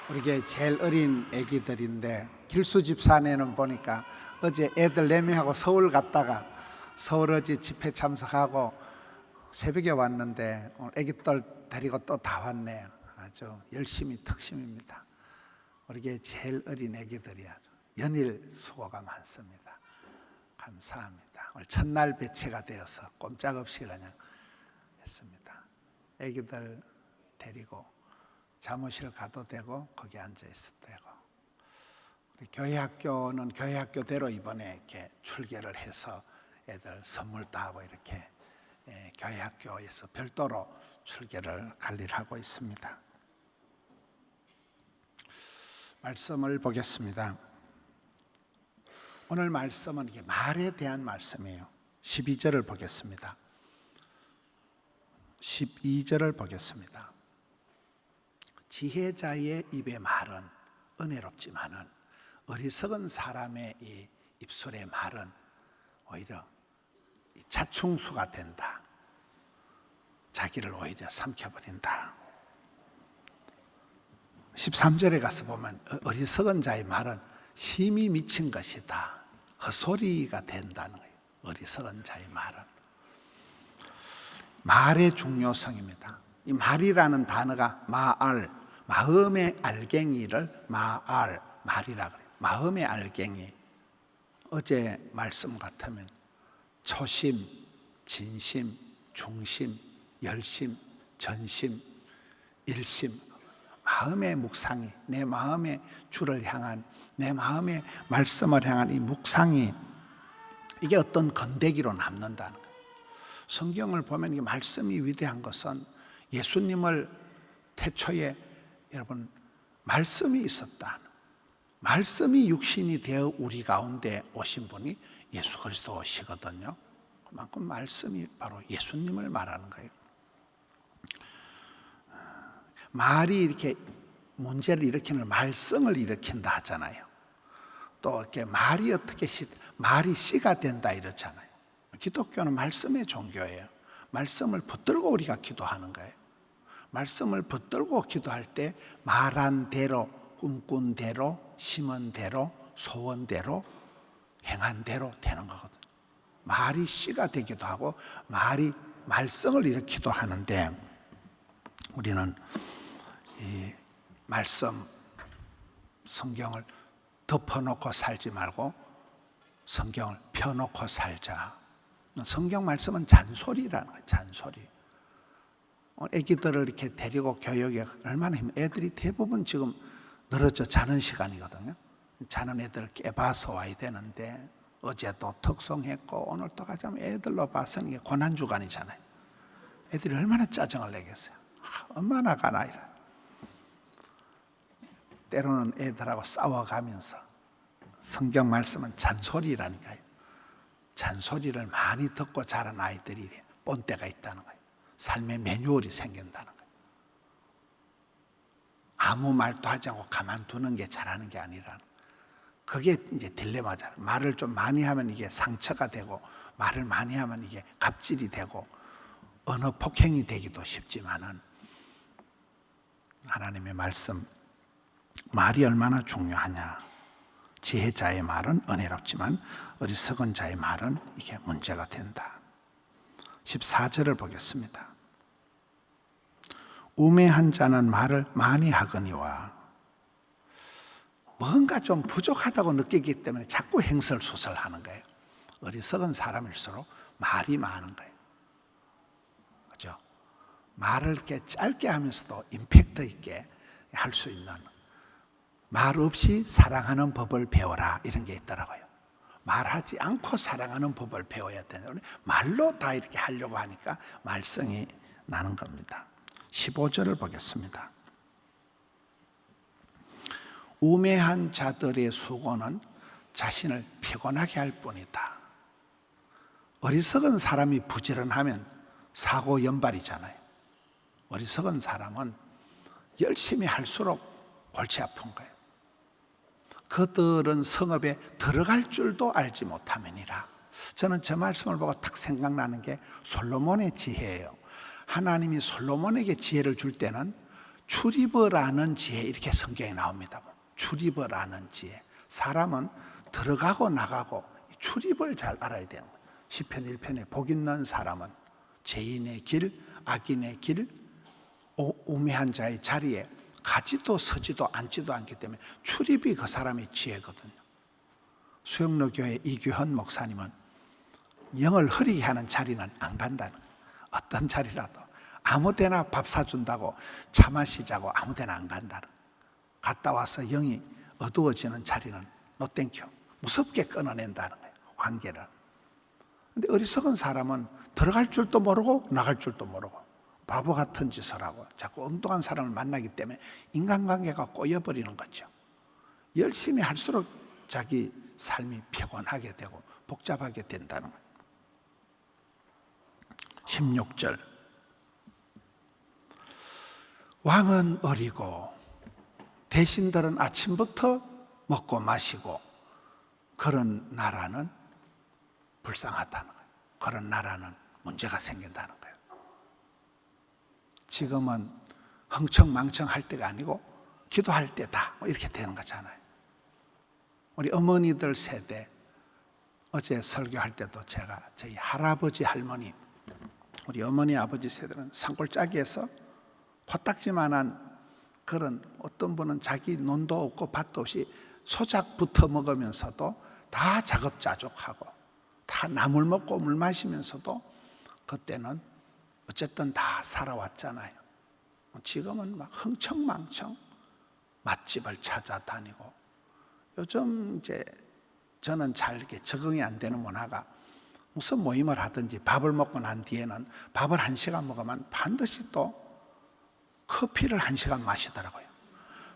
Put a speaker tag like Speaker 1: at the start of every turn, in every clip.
Speaker 1: 우리 교회 제일 어린 애기들인데 길수 집사네는 보니까 어제 애들 4명하고 서울 갔다가 서울 어제 집회 참석하고 새벽에 왔는데 오늘 애기들 데리고 또 다 왔네요. 아주 열심히 특심입니다. 우리 교회 제일 어린 애기들이 아주 연일 수고가 많습니다. 감사합니다. 오늘 첫날 배치가 되어서 꼼짝없이 그냥 했습니다. 애기들 데리고 사무실 가도 되고 거기 앉아 있어도 되고, 우리 교회 학교는 교회 학교대로 이번에 이렇게 출계를 해서 애들 선물도 하고 이렇게 교회 학교에서 별도로 출계를 관리하고 있습니다. 말씀을 보겠습니다. 오늘 말씀은 이게 말에 대한 말씀이에요. 12절을 보겠습니다. 12절을 보겠습니다. 지혜자의 입의 말은 은혜롭지만은 어리석은 사람의 이 입술의 말은 오히려 자충수가 된다. 자기를 오히려 삼켜버린다. 13절에 가서 보면 어리석은 자의 말은 심히 미친 것이다. 헛소리가 된다는 거예요. 어리석은 자의 말은. 말의 중요성입니다. 이 말이라는 단어가 마알, 마음의 알갱이를 말이라 그래요. 마음의 알갱이. 어제 말씀 같으면 초심, 진심, 중심, 열심, 전심, 일심, 마음의 묵상이, 내 마음의 주를 향한, 내 마음의 말씀을 향한 이 묵상이, 이게 어떤 건데기로 남는다는 거예요. 성경을 보면 이 말씀이 위대한 것은 예수님을 태초에 여러분 말씀이 있었다. 말씀이 육신이 되어 우리 가운데 오신 분이 예수 그리스도시거든요. 그만큼 말씀이 바로 예수님을 말하는 거예요. 말이 이렇게 문제를 일으키는 말썽을 일으킨다 하잖아요. 또 이렇게 말이 어떻게 말이 씨가 된다 이렇잖아요. 기독교는 말씀의 종교예요. 말씀을 붙들고 우리가 기도하는 거예요. 말씀을 붙들고 기도할 때 말한 대로, 꿈꾼 대로, 심은 대로, 소원 대로, 행한 대로 되는 거거든요. 말이 씨가 되기도 하고 말이 말썽을 일으키기도 하는데, 우리는 이 말씀, 성경을 덮어놓고 살지 말고 성경을 펴놓고 살자. 성경 말씀은 잔소리라는 거예요. 잔소리. 애기들을 이렇게 데리고 교육에 얼마나 애들이 대부분 지금 늘어져 자는 시간이거든요. 자는 애들을 깨봐서 와야 되는데 어제도 특송했고 오늘 또 가자면 애들로 봐서는 이게 고난주간이잖아요. 애들이 얼마나 짜증을 내겠어요. 엄마나 가나 이래. 때로는 애들하고 싸워가면서, 성경 말씀은 잔소리라니까요. 잔소리를 많이 듣고 자란 아이들이 본때가 있다는 거예요. 삶의 매뉴얼이 생긴다는 거예요. 아무 말도 하지 않고 가만두는 게 잘하는 게 아니라, 그게 이제 딜레마잖아요. 말을 좀 많이 하면 이게 상처가 되고, 말을 많이 하면 이게 갑질이 되고, 언어 폭행이 되기도 쉽지만은, 하나님의 말씀, 말이 얼마나 중요하냐. 지혜자의 말은 은혜롭지만 어리석은 자의 말은 이게 문제가 된다. 14절을 보겠습니다. 우매한 자는 말을 많이 하거니와, 뭔가 좀 부족하다고 느끼기 때문에 자꾸 행설수설하는 거예요. 어리석은 사람일수록 말이 많은 거예요. 그렇죠? 말을 이렇게 짧게 하면서도 임팩트 있게 할 수 있는, 말 없이 사랑하는 법을 배워라 이런 게 있더라고요. 말하지 않고 사랑하는 법을 배워야 되는데 말로 다 이렇게 하려고 하니까 말썽이 나는 겁니다. 15절을 보겠습니다. 우매한 자들의 수고는 자신을 피곤하게 할 뿐이다. 어리석은 사람이 부지런하면 사고 연발이잖아요. 어리석은 사람은 열심히 할수록 골치 아픈 거예요. 그들은 성읍에 들어갈 줄도 알지 못함이니라. 저는 저 말씀을 보고 딱 생각나는 게 솔로몬의 지혜예요. 하나님이 솔로몬에게 지혜를 줄 때는 출입을 아는 지혜, 이렇게 성경에 나옵니다. 출입을 아는 지혜. 사람은 들어가고 나가고 출입을 잘 알아야 되는 거예요. 시편 1편에 복 있는 사람은 죄인의 길, 악인의 길, 우매한 자의 자리에 가지도 서지도 앉지도 않기 때문에 출입이 그 사람의 지혜거든요. 수영로교회 이규현 목사님은 영을 흐리게 하는 자리는 안 간다는 거예요. 어떤 자리라도 아무 데나 밥 사준다고 차 마시자고 아무 데나 안 간다는 거예요. 갔다 와서 영이 어두워지는 자리는 노 땡큐, 무섭게 끊어낸다는 거예요, 관계를. 근데 어리석은 사람은 들어갈 줄도 모르고 나갈 줄도 모르고 바보 같은 짓을 하고 자꾸 엉뚱한 사람을 만나기 때문에 인간관계가 꼬여버리는 거죠. 열심히 할수록 자기 삶이 피곤하게 되고 복잡하게 된다는 거예요. 16절, 왕은 어리고 대신들은 아침부터 먹고 마시고 그런 나라는 불쌍하다는 거예요. 그런 나라는 문제가 생긴다는 거예요. 지금은 흥청망청 할 때가 아니고 기도할 때다, 이렇게 되는 거잖아요. 우리 어머니들 세대, 어제 설교할 때도 제가 저희 할아버지 할머니, 우리 어머니 아버지 세대는 산골짜기에서 코딱지만한 그런, 어떤 분은 자기 논도 없고 밭도 없이 소작 붙어 먹으면서도 다 자급자족하고 다 나물 먹고 물 마시면서도 그때는 어쨌든 다 살아왔잖아요. 지금은 막 흥청망청 맛집을 찾아다니고, 요즘 이제 저는 잘 이렇게 적응이 안 되는 문화가, 무슨 모임을 하든지 밥을 먹고 난 뒤에는 밥을 1시간 먹으면 반드시 또 커피를 1시간 마시더라고요.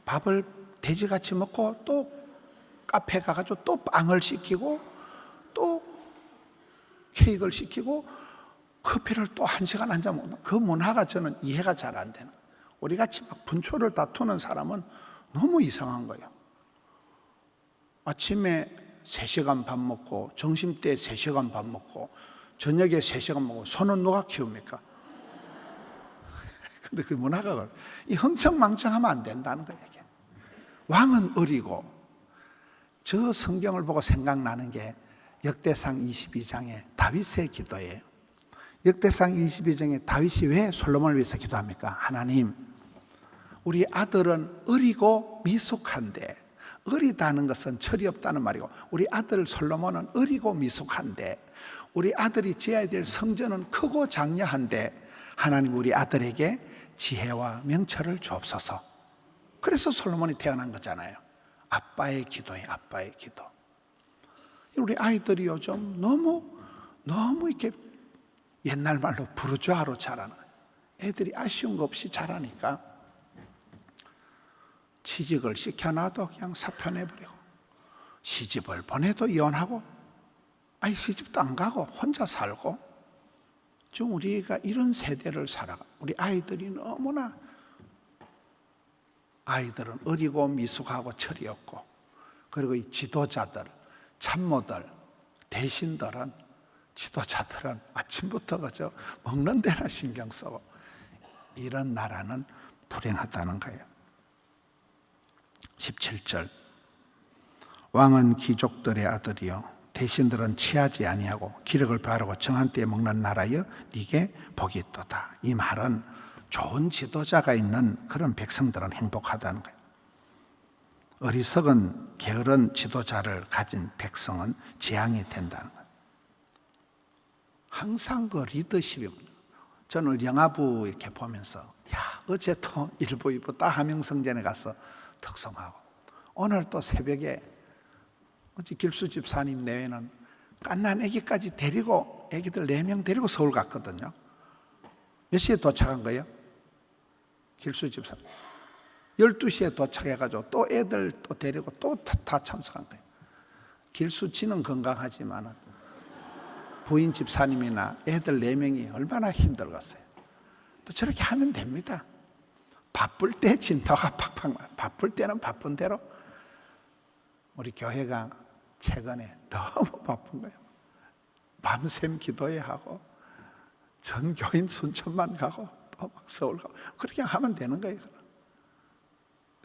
Speaker 1: 밥을 돼지같이 먹고 또 카페 가가지고 또 빵을 시키고 또 케이크를 시키고 커피를 또 1시간 한 잔 먹는, 그 문화가 저는 이해가 잘 안 되는 거예요. 우리같이 막 분초를 다투는 사람은 너무 이상한 거예요. 아침에 3시간 밥 먹고 점심때 3시간 밥 먹고 저녁에 3시간 먹고 소는 누가 키웁니까? 근데 그 문화가, 이 흥청망청하면 안 된다는 거예요. 이게. 왕은 어리고, 저 성경을 보고 생각나는 게 역대상 22장의 다윗의 기도예요. 역대상 22장에 다윗이 왜 솔로몬을 위해서 기도합니까? 하나님, 우리 아들은 어리고 미숙한데, 어리다는 것은 철이 없다는 말이고, 우리 아들 솔로몬은 어리고 미숙한데, 우리 아들이 지어야 될 성전은 크고 장려한데, 하나님 우리 아들에게 지혜와 명철을 주옵소서. 그래서 솔로몬이 태어난 거잖아요. 아빠의 기도예요, 아빠의 기도. 우리 아이들이 요즘 너무 이렇게 옛날 말로 부르주아로 자라는 거예요. 애들이 아쉬운 거 없이 자라니까 취직을 시켜놔도 그냥 사표내버리고, 시집을 보내도 이혼하고, 아이 시집도 안 가고 혼자 살고, 좀 우리가 이런 세대를 살아가. 우리 아이들이 너무나, 아이들은 어리고 미숙하고 철이 없고, 그리고 이 지도자들, 참모들, 대신들은, 지도자들은 아침부터 그저 먹는 데나 신경 쓰고, 이런 나라는 불행하다는 거예요. 17절, 왕은 귀족들의 아들이요 대신들은 취하지 아니하고 기력을 바르고 정한 때에 먹는 나라여 네게 복이 있도다. 이 말은 좋은 지도자가 있는 그런 백성들은 행복하다는 거예요. 어리석은 게으른 지도자를 가진 백성은 재앙이 된다는 거예요. 항상 그 리더십입니다. 저는 영화부 이렇게 보면서, 야, 어제 또 1부, 2부 딱 함영성전에 가서 특송하고, 오늘 또 새벽에 길수 집사님 내외는 갓난 아기까지 데리고, 아기들 4명 데리고 서울 갔거든요. 몇 시에 도착한 거예요? 길수 집사님 12시에 도착해가지고 또 애들 또 데리고 또 다 참석한 거예요. 길수 지는 건강하지만 부인 집사님이나 애들 4명이 얼마나 힘들었어요. 또 저렇게 하면 됩니다. 바쁠 때 진도가 팍팍, 바쁠 때는 바쁜 대로. 우리 교회가 최근에 너무 바쁜 거예요. 밤샘 기도회 하고, 전 교인 순천만 가고, 또 막 서울 가고, 그렇게 하면 되는 거예요.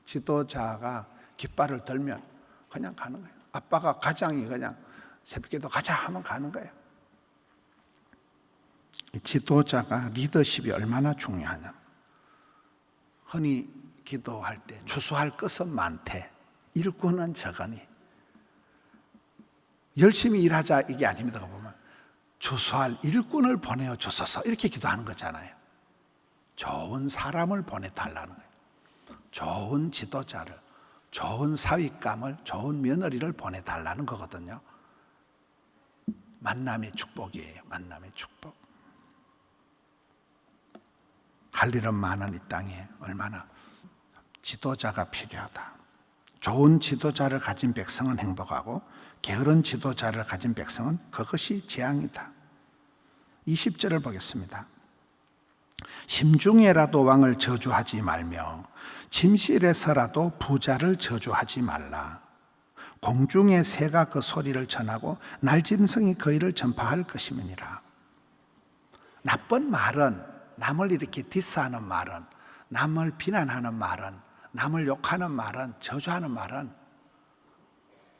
Speaker 1: 지도자가 깃발을 들면 그냥 가는 거예요. 아빠가 가장이 그냥 새벽기도 가자 하면 가는 거예요. 지도자가 리더십이 얼마나 중요하냐. 흔히 기도할 때 추수할 것은 많되 일꾼은 적으니, 열심히 일하자 이게 아닙니다. 보면 추수할 일꾼을 보내어 주소서 이렇게 기도하는 거잖아요. 좋은 사람을 보내달라는 거예요. 좋은 지도자를, 좋은 사윗감을, 좋은 며느리를 보내달라는 거거든요. 만남의 축복이에요. 만남의 축복. 할 일은 많은 이 땅에 얼마나 지도자가 필요하다. 좋은 지도자를 가진 백성은 행복하고 게으른 지도자를 가진 백성은 그것이 재앙이다. 20절을 보겠습니다. 심중에라도 왕을 저주하지 말며 침실에서라도 부자를 저주하지 말라. 공중의 새가 그 소리를 전하고 날짐승이 그 일을 전파할 것임이니라. 나쁜 말은, 남을 이렇게 디스하는 말은, 남을 비난하는 말은, 남을 욕하는 말은, 저주하는 말은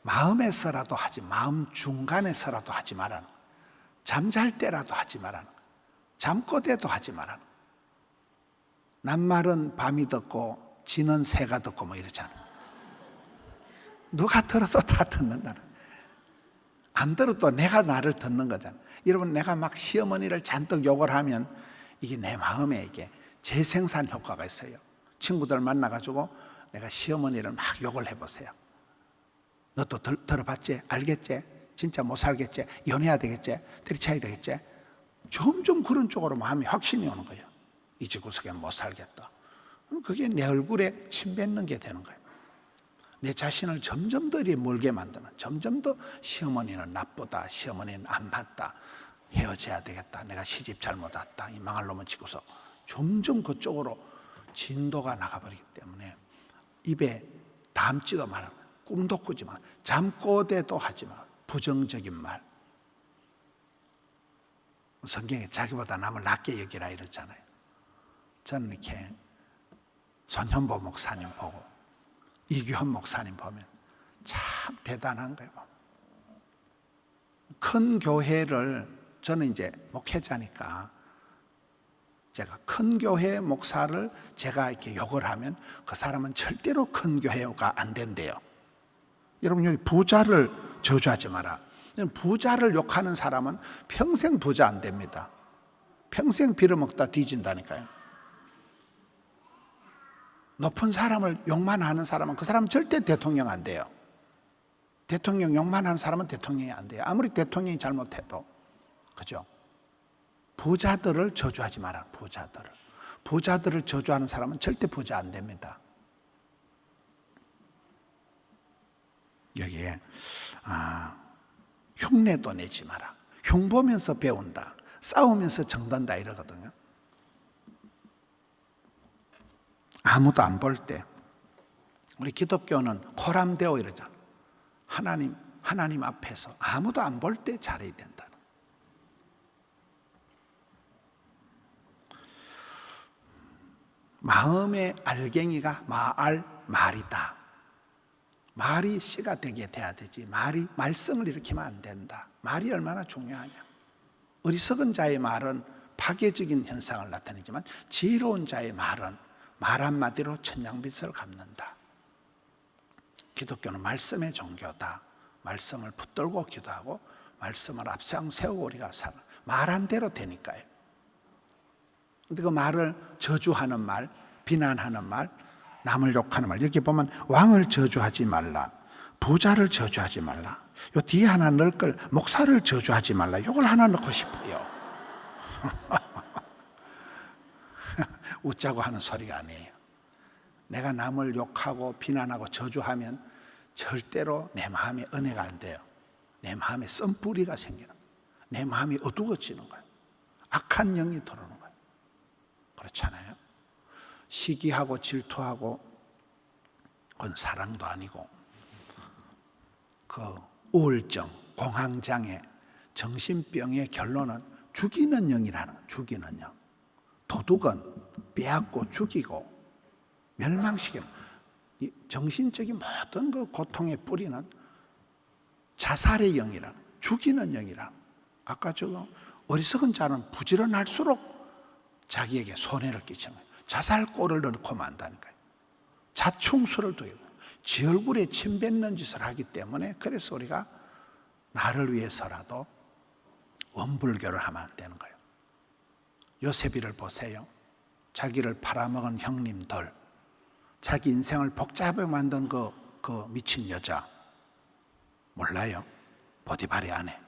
Speaker 1: 마음에서라도 하지, 마음 중간에서라도 하지 말라는, 잠잘 때라도 하지 말라는, 잠꼬대도 하지 말라는. 남말은 밤이 듣고 지는 새가 듣고 뭐 이러잖아요. 누가 들어도 다 듣는다는, 안 들어도 내가 나를 듣는 거잖아요. 여러분, 내가 막 시어머니를 잔뜩 욕을 하면 이게 내 마음에 이게 재생산 효과가 있어요. 친구들 만나가지고 내가 시어머니를 막 욕을 해보세요. 너 또 들어봤지? 알겠지? 진짜 못 살겠지? 연애해야 되겠지? 들이쳐야 되겠지? 점점 그런 쪽으로 마음이 확신이 오는 거예요. 이 집구석에 못 살겠다. 그게 내 얼굴에 침 뱉는 게 되는 거예요. 내 자신을 점점 더 멀게 만드는, 점점 더 시어머니는 나쁘다, 시어머니는 안 맞다, 헤어져야 되겠다, 내가 시집 잘못 왔다, 이 망할 놈은 집구석, 점점 그쪽으로 진도가 나가버리기 때문에 입에 담지도 말아, 꿈도 꾸지 마, 잠꼬대도 하지 마, 부정적인 말. 성경에 자기보다 남을 낮게 여기라 이러잖아요. 저는 이렇게 손현보 목사님 보고 이규헌 목사님 보면 참 대단한 거예요. 큰 교회를, 저는 이제 목회자니까 제가 큰 교회 목사를 제가 이렇게 욕을 하면 그 사람은 절대로 큰 교회가 안 된대요. 여러분, 여기 부자를 저주하지 마라. 부자를 욕하는 사람은 평생 부자 안 됩니다. 평생 빌어먹다 뒤진다니까요. 높은 사람을 욕만 하는 사람은 그 사람은 절대 대통령 안 돼요. 대통령 욕만 하는 사람은 대통령이 안 돼요. 아무리 대통령이 잘못해도. 그죠? 부자들을 저주하지 마라. 부자들을 저주하는 사람은 절대 부자 안 됩니다. 여기에 흉내도 내지 마라. 흉보면서 배운다, 싸우면서 정든다 이러거든요. 아무도 안 볼 때, 우리 기독교는 코람데오 이러잖아. 하나님 앞에서 아무도 안 볼 때 잘해야 된다. 마음의 알갱이가 말이다. 말이 씨가 되게 돼야 되지, 말썽을 일으키면 안 된다. 말이 얼마나 중요하냐. 어리석은 자의 말은 파괴적인 현상을 나타내지만 지혜로운 자의 말은 말 한마디로 천냥빚을 갚는다. 기독교는 말씀의 종교다. 말씀을 붙들고 기도하고 말씀을 앞장 세우고 우리가 사는, 말한 대로 되니까요. 근데 그 말을 저주하는 말, 비난하는 말, 남을 욕하는 말, 여기 보면 왕을 저주하지 말라, 부자를 저주하지 말라, 요 뒤에 하나 넣을 걸 목사를 저주하지 말라, 요걸 하나 넣고 싶어요. 웃자고 하는 소리가 아니에요. 내가 남을 욕하고 비난하고 저주하면 절대로 내 마음에 은혜가 안 돼요. 내 마음에 썬뿌리가 생기는 거예요. 내 마음이 어두워지는 거예요. 악한 영이 들어오는 거예요. 그렇잖아요. 시기하고 질투하고 그건 사랑도 아니고, 그 우울증, 공황장애, 정신병의 결론은 죽이는 영이라는 거예요. 죽이는 영. 도둑은 빼앗고 죽이고 멸망시키는, 이 정신적인 모든 그 고통의 뿌리는 자살의 영이라, 죽이는 영이라. 아까 저 어리석은 자는 부지런할수록 자기에게 손해를 끼치는 거예요. 자살골을 넣고 만다니까요. 자충수를 두고 지 얼굴에 침 뱉는 짓을 하기 때문에, 그래서 우리가 나를 위해서라도 원불교를 하면 안 되는 거예요. 요셉이를 보세요. 자기를 팔아먹은 형님들, 자기 인생을 복잡하게 만든 그 미친 여자 몰라요? 보디발의 아내.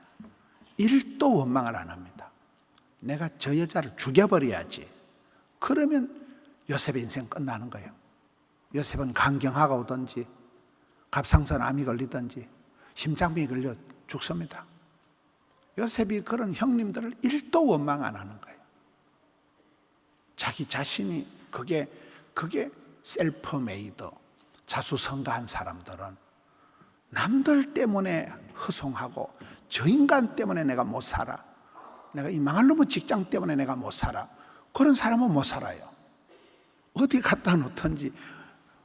Speaker 1: 1도 원망을 안 합니다. 내가 저 여자를 죽여버려야지. 그러면 요셉의 인생 끝나는 거예요. 요셉은 간경화가 오든지 갑상선 암이 걸리든지 심장병이 걸려 죽습니다. 요셉이 그런 형님들을 1도 원망 안 하는 거예요. 자기 자신이 그게 셀프 메이드, 자수성가한 사람들은 남들 때문에 허송하고 저 인간 때문에 내가 못 살아, 내가 이 망할 놈의 직장 때문에 내가 못 살아, 그런 사람은 못 살아요. 어디 갖다 놓든지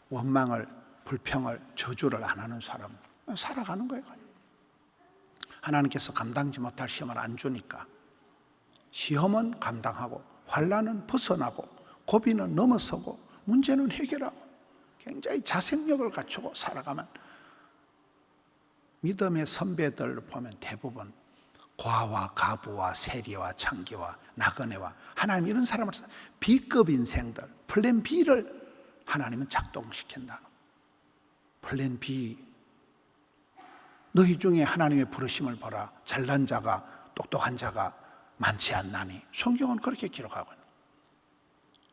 Speaker 1: 원망을, 불평을, 저주를 안 하는 사람은 살아가는 거예요. 하나님께서 감당지 못할 시험을 안 주니까 시험은 감당하고 환난은 벗어나고 고비는 넘어서고 문제는 해결하고 굉장히 자생력을 갖추고 살아가면, 믿음의 선배들 보면 대부분 과와 가부와 세리와 창기와 나그네와 하나님 이런 사람을 B급 인생들, 플랜 B를 하나님은 작동시킨다. 플랜 B. 너희 중에 하나님의 부르심을 보라. 잘난 자가, 똑똑한 자가 많지 않나니. 성경은 그렇게 기록하고 있는.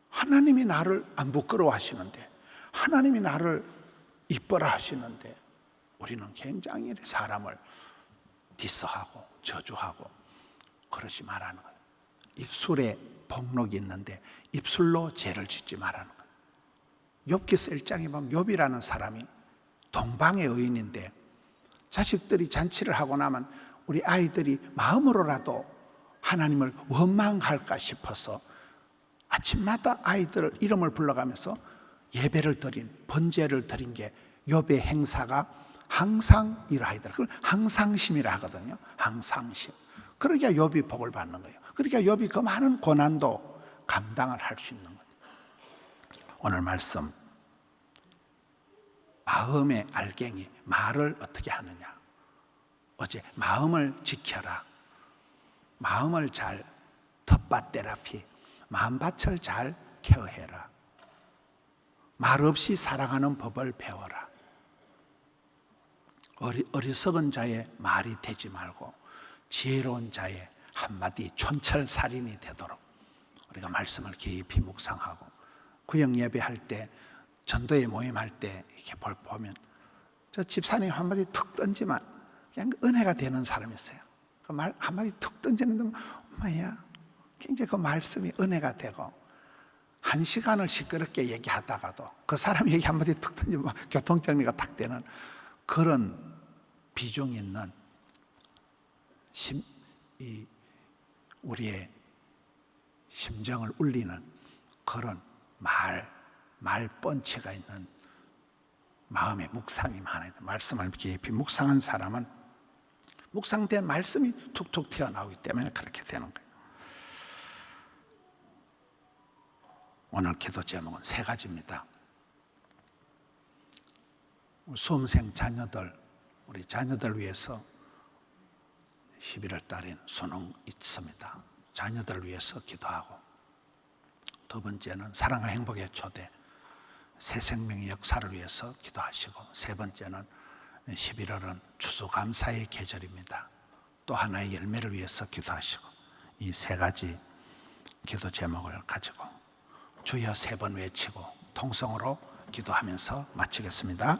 Speaker 1: 하나님이 나를 안 부끄러워하시는데, 하나님이 나를 이뻐라 하시는데, 우리는 굉장히 사람을 디스하고 저주하고 그러지 말라는 거예요. 입술에 복록이 있는데 입술로 죄를 짓지 말라는 거예요. 욥기서 1장에 보면 욥이라는 사람이 동방의 의인인데, 자식들이 잔치를 하고 나면 우리 아이들이 마음으로라도 하나님을 원망할까 싶어서 아침마다 아이들 이름을 불러가면서 예배를 드린, 번제를 드린 게 욥의 행사가 항상 이러하더라. 그걸 항상심이라 하거든요. 항상심. 그러니까 욥이 복을 받는 거예요. 그러니까 욥이 그 많은 고난도 감당을 할 수 있는 거예요. 오늘 말씀, 마음의 알갱이, 말을 어떻게 하느냐. 어제 마음을 지켜라. 마음을 잘, 텃밭 테라피, 마음밭을 잘 케어해라. 말 없이 살아가는 법을 배워라. 어리석은 자의 말이 되지 말고 지혜로운 자의 한마디 촌철살인이 되도록 우리가 말씀을 깊이 묵상하고, 구역 예배할 때, 전도회 모임할 때 이렇게 보면 저 집사님 한마디 툭 던지면 그냥 은혜가 되는 사람이 있어요. 그 말 한마디 툭 던지는데 엄마야, 굉장히 그 말씀이 은혜가 되고, 1시간을 시끄럽게 얘기하다가도 그 사람이 얘기 한마디 툭 던지면 교통정리가 탁 되는 그런 비중 있는 우리의 심정을 울리는 그런 말 펀치가 있는 마음의 묵상이 많아요. 말씀을 깊이 묵상한 사람은 묵상된 말씀이 툭툭 튀어나오기 때문에 그렇게 되는 거예요. 오늘 기도 제목은 3가지입니다. 수험생 자녀들, 우리 자녀들 위해서 11월 달엔 수능 있습니다. 자녀들을 위해서 기도하고, 두 번째는 사랑과 행복의 초대, 새 생명의 역사를 위해서 기도하시고, 세 번째는 11월은 추수감사의 계절입니다. 또 하나의 열매를 위해서 기도하시고, 이 3가지 기도 제목을 가지고 주여 3번 외치고 통성으로 기도하면서 마치겠습니다.